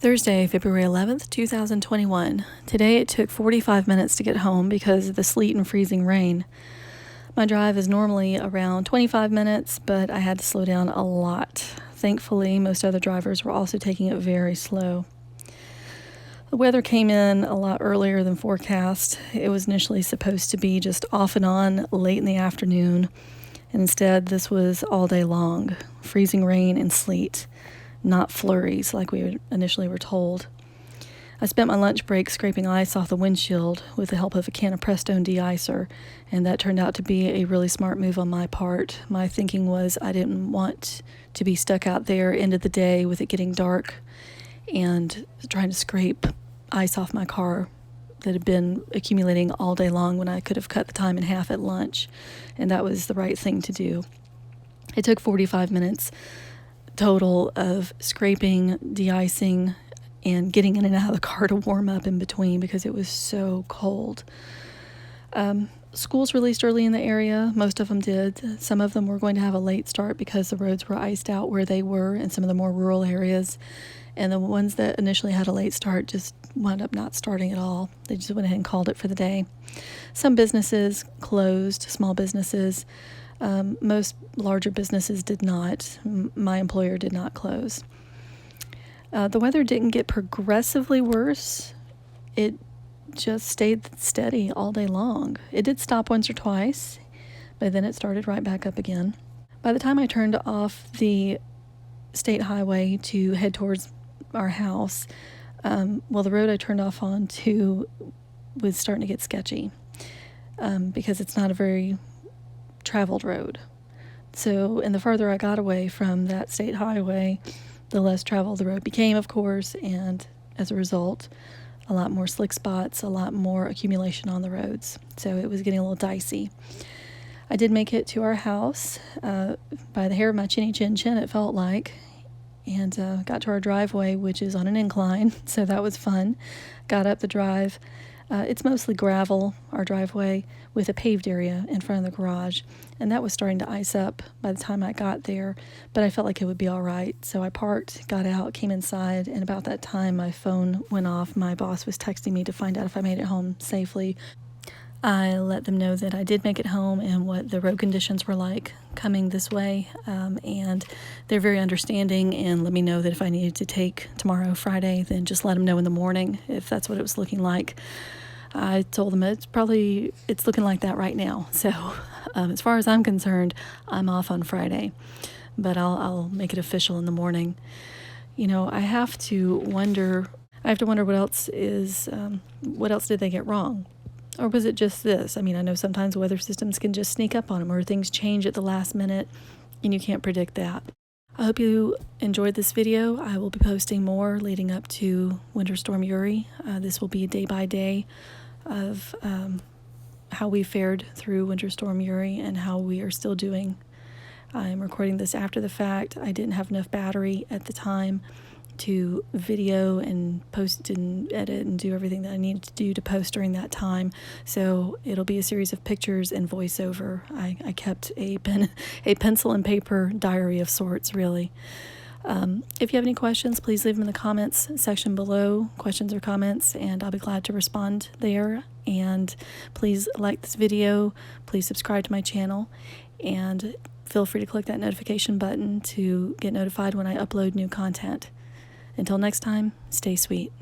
Thursday, February 11th, 2021. Today it took 45 minutes to get home because of the sleet and freezing rain. My drive is normally around 25 minutes, but I had to slow down a lot. Thankfully, most other drivers were also taking it very slow. The weather came in a lot earlier than forecast. It was initially supposed to be just off and on late in the afternoon, and instead this was all day long, freezing rain and sleet. Not flurries like we initially were told. I spent my lunch break scraping ice off the windshield with the help of a can of Prestone de-icer, and that turned out to be a really smart move on my part. My thinking was I didn't want to be stuck out there into the day with it getting dark and trying to scrape ice off my car that had been accumulating all day long when I could have cut the time in half at lunch, and that was the right thing to do. It took 45 minutes total of scraping, de-icing, and getting in and out of the car to warm up in between because it was so cold. Schools released early in the area. Most of them did. Some of them were going to have a late start because the roads were iced out where they were in some of the more rural areas. And the ones that initially had a late start just wound up not starting at all. They just went ahead and called it for the day. Some businesses closed, small businesses. Most larger businesses did not. My employer did not close. The weather didn't get progressively worse. It just stayed steady all day long. It did stop once or twice, but then it started right back up again. By the time I turned off the state highway to head towards our house, the road I turned off on to was starting to get sketchy because it's not a very traveled road. So, and the farther I got away from that state highway, the less traveled the road became, of course, and as a result, a lot more slick spots, a lot more accumulation on the roads. So it was getting a little dicey. I did make it to our house by the hair of my chinny chin chin, it felt like, and got to our driveway, which is on an incline, so that was fun. Got up the drive. It's mostly gravel, our driveway, with a paved area in front of the garage, and that was starting to ice up by the time I got there, but I felt like it would be all right. So I parked, got out, came inside, and about that time my phone went off. My boss was texting me to find out if I made it home safely. I let them know that I did make it home and what the road conditions were like coming this way, and they're very understanding and let me know that if I needed to take tomorrow, Friday, then just let them know in the morning if that's what it was looking like. I told them it's looking like that right now. So as far as I'm concerned, I'm off on Friday, but I'll make it official in the morning. You know, I have to wonder what else did they get wrong? Or was it just this? I mean, I know sometimes weather systems can just sneak up on them or things change at the last minute and you can't predict that. I hope you enjoyed this video. I will be posting more leading up to Winter Storm Uri. This will be day by day of how we fared through Winter Storm Uri and how we are still doing. I'm recording this after the fact. I didn't have enough battery at the time to video and post and edit and do everything that I needed to do to post during that time. So it'll be a series of pictures and voiceover. I kept a pencil and paper diary of sorts, really. If you have any questions, please leave them in the comments section below, questions or comments, and I'll be glad to respond there. And please like this video, please subscribe to my channel, and feel free to click that notification button to get notified when I upload new content. Until next time, stay sweet.